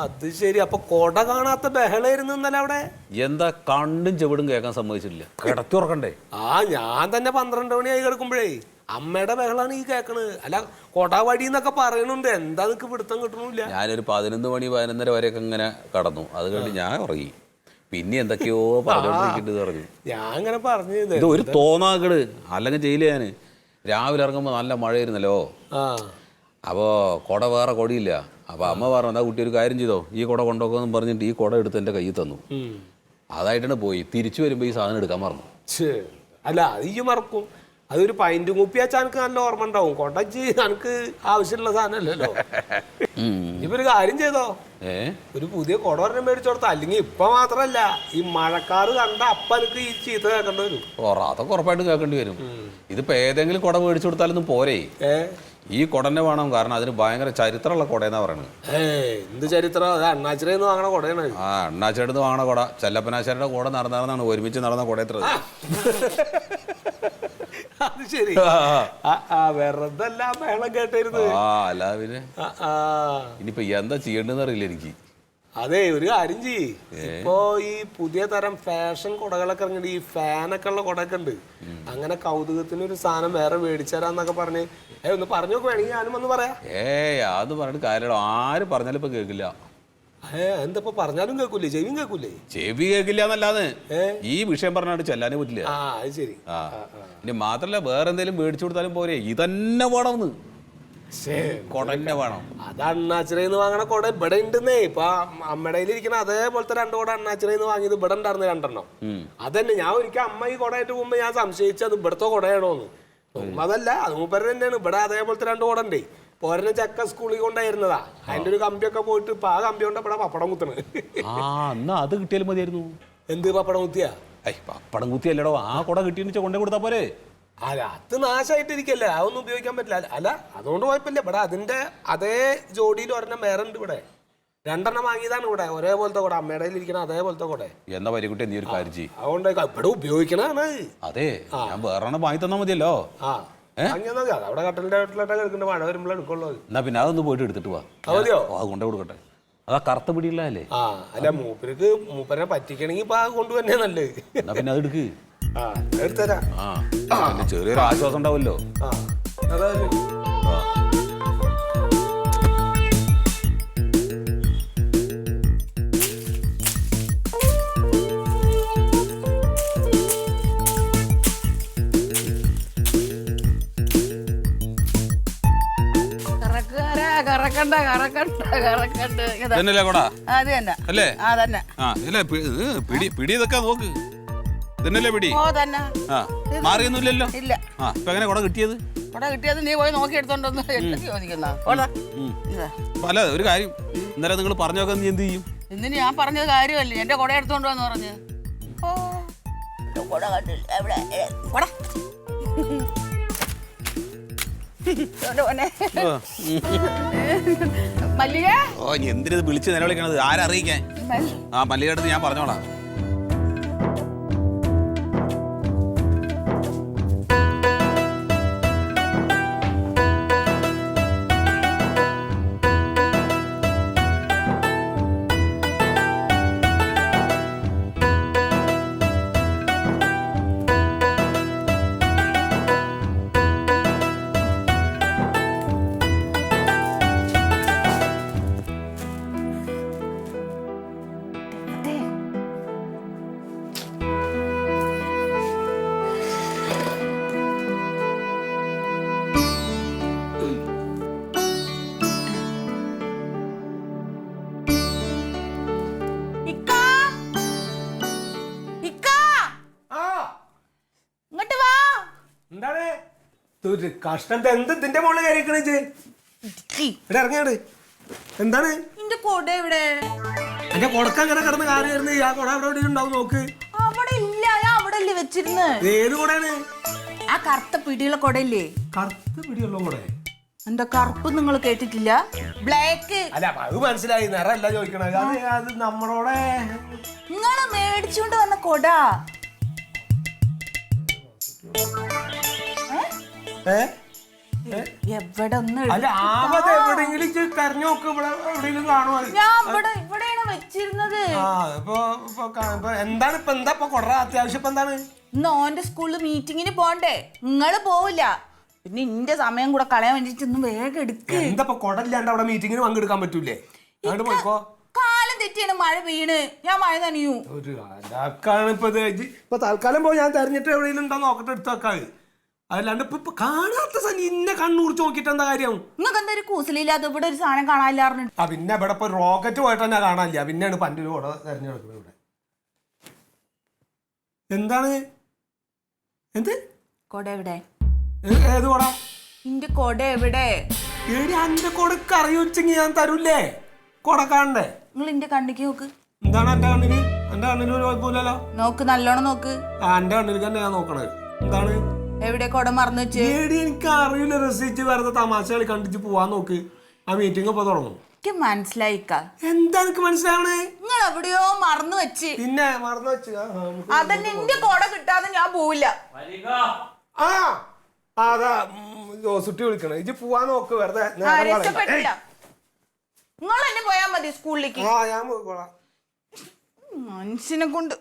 അത് ശരി. അപ്പൊ കൊട കാണാത്ത ബഹളായിരുന്നു ഇന്നലെ അവിടെ. എന്താ കണ്ടും ചെവിടും കേൾക്കാൻ സമ്മതിച്ചില്ല, കിടത്തി ഉറക്കണ്ടേ? ഞാൻ തന്നെ 12 മണിയായി കിടക്കുമ്പോഴേ അമ്മയുടെ ബഹളാണ് ഈ കേക്കണത്. അല്ല കൊടവടി എന്നൊക്കെ പറയണുണ്ട്, എന്താ നിനക്ക് പിടുത്തം കിട്ടണില്ല. ഞാനൊരു 11 മണി 11:30 വരെയൊക്കെ ഇങ്ങനെ കടന്നു. അത് കഴിഞ്ഞ് ഞാൻ ഉറങ്ങി. പിന്നെ എന്തൊക്കെയോ പറഞ്ഞോണ്ടിരിക്കേണ്ടത് പറഞ്ഞു. ഞാൻ ഇങ്ങനെ പറഞ്ഞു ഇത് ഒരു തോന്നാക്കട്, അല്ലെങ്കിൽ ചെയ്യില്ല. ഞാൻ രാവിലെ ഇറങ്ങുമ്പോൾ നല്ല മഴയായിരുന്നല്ലോ. അപ്പോൾ കുട വേറെ കൊടിയില്ല. അപ്പോൾ അമ്മ പറഞ്ഞു, എന്താ കുട്ടി ഒരു കാര്യം ചെയ്തോ, ഈ കുട കൊണ്ടുപോകുമെന്ന് പറഞ്ഞിട്ട് ഈ കുട എടുത്ത് എൻ്റെ കയ്യിൽ തന്നു. അതായിട്ടാണ് പോയി. തിരിച്ചു വരുമ്പോൾ ഈ സാധനം എടുക്കാൻ മറന്നു. അല്ല അത് ഈ മറക്കും. അതൊരു പൈന്റ് കുപ്പി വെച്ചാൽ എനിക്ക് നല്ല ഓർമ്മ ഉണ്ടാവും. കൊടച്ച് എനിക്ക് ആവശ്യമുള്ള സാധനമല്ലല്ലോ. ഇപ്പൊ ഒരു കാര്യം ചെയ്തോ, ഒരു പുതിയ കുട ഒരെണ്ണം മേടിച്ചു കൊടുത്ത. അല്ലെങ്കിൽ ഇപ്പൊ മാത്രല്ല, ഈ മഴക്കാറ് കണ്ട അപ്പ എനിക്ക് ഈ ചീത്ത കേൾക്കേണ്ടി വരും. അതൊക്കെ ഉറപ്പായിട്ട് കേൾക്കേണ്ടി വരും. ഇതിപ്പോ ഏതെങ്കിലും കുട മേടിച്ചു കൊടുത്താലൊന്നും പോരേ, ഈ കുടന്നെ വേണം. കാരണം അതിന് ഭയങ്കര ചരിത്രമുള്ള കുടയെന്നാ പറയണത്. എന്ത് ചരിത്രം? അത് അണ്ണാച്ചിറന്ന് വാങ്ങണ കുടയാണ്. അണ്ണാച്ചിറന്ന് വാങ്ങണ കുട. ചെല്ലപ്പനാശാരുടെ കൂടെ നടന്നാണ് ഒരുമിച്ച് നടന്ന കുട. എത്ര അത് ശരി. വെറുതെ മേളം കേട്ടായിരുന്നു. അല്ലാതെ പിന്നെ ഇനിയിപ്പോ എന്താ ചെയ്യേണ്ടെന്ന് അറിയില്ല എനിക്ക്. അതെ, ഒരു കാര്യം ചെയ്യ്. ഇപ്പോ ഈ പുതിയ തരം ഫാഷൻ കുടകളൊക്കെ ഇറങ്ങിട്ട് ഈ ഫാനൊക്കെ ഉള്ള കുടയൊക്കെ ഉണ്ട്. അങ്ങനെ കൗതുകത്തിന് ഒരു സാധനം വേറെ മേടിച്ചരാന്നൊക്കെ പറഞ്ഞ് ഒന്ന് പറഞ്ഞു നോക്ക്. വേണമെങ്കിൽ ഞാനും ഒന്ന് പറയാം. അത് പറഞ്ഞിട്ട് കാര്യമല്ലോ. ആര് പറഞ്ഞാലും ഇപ്പൊ കേൾക്കില്ല. എന്താ പറഞ്ഞാലും കേൾക്കൂലേ? ചെവിയും കേൾക്കൂലേ? ചെവി കേൾക്കില്ല എന്നല്ലാതെ ഈ വിഷയം പറഞ്ഞാണ്ട് ചെല്ലാനേ പറ്റില്ല. അത് ശരി. ഇനി മാത്രല്ല വേറെ എന്തെങ്കിലും മേടിച്ചു കൊടുത്താലും പോരെ, ഇതന്നെ വേണമെന്ന്. കൊടന്നെ വേണം. അത് അണ്ണാച്ചിറന്ന് വാങ്ങണ കൊട ഇവിടെ ഉണ്ടെന്നേ. ഇപ്പൊ അമ്മയുടെ ഇരിക്കണ അതേപോലത്തെ 2 കൊട അണ്ണാച്ചിറന്ന് വാങ്ങിയത് ഇവിടെ ഉണ്ടായിരുന്നു 2 അതന്നെ. ഞാൻ ഒരിക്കൽ അമ്മ ഈ കൊടയായിട്ട് പോകുമ്പോ ഞാൻ സംശയിച്ചത് ഇവിടത്തെ കൊടയാണോന്ന്. അതല്ല, അത് മൂപ്പര് തന്നെയാണ്. ഇവിടെ അതേപോലത്തെ 2 കൊട ഉണ്ടേ. പോരനെ ചക്ക സ്കൂളിൽ കൊണ്ടായിരുന്നതാ. അതിന്റെ ഒരു കമ്പിയൊക്കെ പോയിട്ട് ഇപ്പൊ ആ കമ്പി കൊണ്ട് ഇവിടെ പപ്പടം കുത്തണ്. അത് കിട്ടിയാലും മതിയായിരുന്നു. എന്ത് പപ്പടം കുത്തിയാ? പപ്പടം കുത്തിയല്ലടോ, ആ കൊട കിട്ടിയെന്ന് കൊണ്ടേ കൊടുത്താ പോരെ. അല്ല അത് നാശമായിട്ടിരിക്കല്ലേ, അതൊന്നും ഉപയോഗിക്കാൻ പറ്റില്ല. അല്ല അതുകൊണ്ട് കുഴപ്പമില്ല. ഇവിടെ അതിന്റെ അതേ ജോഡിയിൽ ഒരെണ്ണം വേറെ ഉണ്ട്. ഇവിടെ 2 വാങ്ങിയതാണ്. ഇവിടെ ഒരേപോലത്തെ കൂടെ അമ്മയുടെ ഇരിക്കണ അതേപോലത്തെ കൂടെ. എന്നാ പരിക്കുട്ടി നീ ഒരു കാര്യം ചെയ്യ്. അതുകൊണ്ട് ഇവിടെ ഉപയോഗിക്കണാണ്. അതെ, ഞാൻ വേറെ വാങ്ങി തന്നാ മതിയല്ലോ. അവിടെ കട്ടലിന്റെ വീട്ടിലോട്ട് എടുക്കേണ്ട, മഴ വരുമ്പോൾ എടുക്കുള്ളൂ. എന്നാ പിന്നെ അതൊന്ന് പോയിട്ട് എടുത്തിട്ട് പോവാ. മതിയോ? അത് കൊണ്ടേ കൊടുക്കട്ടെ. അതാ കറുത്ത പിടിയില്ലേ. അല്ല മൂപ്പരെ പറ്റിക്കണെങ്കി ഇപ്പൊ കൊണ്ടുവന്നെ നല്ലത്. എന്നാ പിന്നെ അത് എടുക്ക്. എടുത്തരാ. ചെറിയൊരു ആശ്വാസം ഉണ്ടാവല്ലോ. പിടി ഇതൊക്കെ നോക്ക്. ഇതന്നല്ലേ പിടി? മാറിയൊന്നുമില്ലല്ലോ. ഇല്ല. ഇപ്പൊ എങ്ങനെ കുട കിട്ടിയത്? നീ പോയി നോക്കി എടുത്തോണ്ടൊന്ന് ചോദിക്കുന്ന. അല്ല ഒരു കാര്യം, ഇന്നലെ നിങ്ങൾ പറഞ്ഞൊക്കെ നീ എന്ത് ചെയ്യും? ഇന്നിന് ഞാൻ പറഞ്ഞത് കാര്യമല്ലേ, എന്റെ കുട എടുത്തോണ്ട് വന്ന് പറഞ്ഞ്. എന്തിനത് വിളിച്ച് നിലവിളിക്കണത്? ആരറിയിക്കാൻ? മല്ലികയുടെ അടുത്ത് ഞാൻ പറഞ്ഞോളാം. കഷ്ടം എന്ത് ഇതിന്റെ മോള് കയറിക്കണേ? ഇറങ്ങിയാണ്. എന്താണ് എന്റെ കൊട എവിടെ? എന്റെ കൊടക്ക അങ്ങനെ കിടന്ന് കാറിയായിരുന്നു. ആ കൊട അവിടെ ഉണ്ടാവും, നോക്ക്. അവിടെ ഇല്ല, ഞാൻ അവിടെ അല്ലേ വെച്ചിരുന്ന്. ഏത് കൊടയാണ്? ആ കറുത്ത പിടിയുള്ള കൊടയില്ലേ? കറുത്ത പിടിയുള്ള കൊട? എന്താ കറുപ്പ് നിങ്ങൾ കേട്ടിട്ടില്ല? ബ്ലാക്ക്. അല്ല അത് മനസ്സിലായി, നിറല്ല ചോദിക്കണത്. അത് നമ്മളോടെ നിങ്ങള് മേടിച്ചോണ്ട് വന്ന കൊട. എവിടെ ഒന്ന് അല്ല ആവത് എവിടെയെങ്കിലും തെരഞ്ഞു നോക്ക്, ഇവിടെ എവിടെയെങ്കിലും കാണുമോ? ഞാൻ ഇവിടെയാണ് വെച്ചിരുന്നത്. എന്താണ് ഇപ്പൊ എന്താ കൊട അത്യാവശ്യം ഇപ്പൊ എന്താണ്? ഇന്ന് ഓന്റെ സ്കൂളിൽ മീറ്റിങ്ങിന് പോണ്ടേ, നിങ്ങള് പോവില്ല. പിന്നെ ഇന്റെ സമയം കൂടെ കളയാൻ വേണ്ടിട്ട് ഒന്ന് വേഗം എടുക്ക്. എന്താ കൊട ഇല്ലാണ്ട് അവിടെ മീറ്റിങ്ങിന് പങ്കെടുക്കാൻ പറ്റൂലേ? അങ്ങോട്ട് പോയിക്കോ. കാലം തെറ്റിയാണ് മഴ വീണ്, ഞാൻ മഴ നനയൂ. ഒരു അതാക്കാണ് ഇപ്പൊ തൽക്കാലം പോയി ഞാൻ തെരഞ്ഞിട്ട് എവിടെയെങ്കിലും ഉണ്ടോ നോക്കട്ടെ, എടുത്ത് വെക്കാത്. അല്ലാണ്ട് ഇപ്പൊ കാണാത്ത സനി ഇന്നെ കണ്ണുറിച്ച് നോക്കിട്ട് എന്താ കാര്യം? നിങ്ങൾക്ക് എന്താ ഒരു കൂസലില്ലാതെ ഇവിടെ ഒരു സാധനം കാണാനില്ലാറിഞ്ഞു. ആ പിന്നെ ഇവിടെ ഇപ്പൊ റോക്കറ്റ് പോയിട്ട് തന്നെ കാണാനില്ല, പിന്നെയാണ് പണ്ടിന് കൊട തെരഞ്ഞെടുക്കുന്നത്. ഇവിടെ എന്താണ് എന്ത് കൊട എവിടെ? ഏത് കൊട? ഇന്റെ കൊട എവിടെ? ഏടി അന്റെ കൊടക്ക് അറിയുവെച്ചെങ്കിൽ ഞാൻ തരൂല്ലേ കൊട കാണണ്ടേ? നിങ്ങൾ ഇന്റെ കണ്ണിക്ക് നോക്ക്. എന്താണ് എന്റെ കണ്ണിന്? എന്റെ കണ്ണിന് ഒരു കുഴപ്പമില്ലല്ലോ. നോക്ക്, നല്ലോണം നോക്ക്. എന്റെ കണ്ണിലേക്ക് തന്നെ ഞാൻ നോക്കണത്. എന്താണ് എവിടെ കൊട മറന്നു വെച്ച്? ഏടി എനിക്ക് അറിയില്ല, രസിച്ച് വെറുതെ തമാശകൾ കണ്ടിച്ച് പോവാൻ നോക്ക്. ആ മീറ്റിംഗ് ഇപ്പൊ തുടങ്ങും. എനിക്ക് മനസ്സിലായിക്ക. എന്താ എനിക്ക് മനസ്സിലാവണേ? നിങ്ങൾ എവിടെയോ മറന്നു വെച്ച്. പിന്നെ മറന്നു വെച്ച് അതന്നെ എന്റെ കൊട കിട്ടാതെ ഞാൻ പോവില്ല. ആ അതാ ജോസുട്ടി വിളിക്കണേ. ഇജ്ജ് പോവാൻ നോക്ക്, വെറുതെ രക്ഷപ്പെട്ടില്ല. നിങ്ങൾ തന്നെ പോയാ മതി സ്കൂളിലേക്ക്. ആ ഞാൻ പോയിക്കോളാം. മനുഷ്യനെ കൊണ്ട്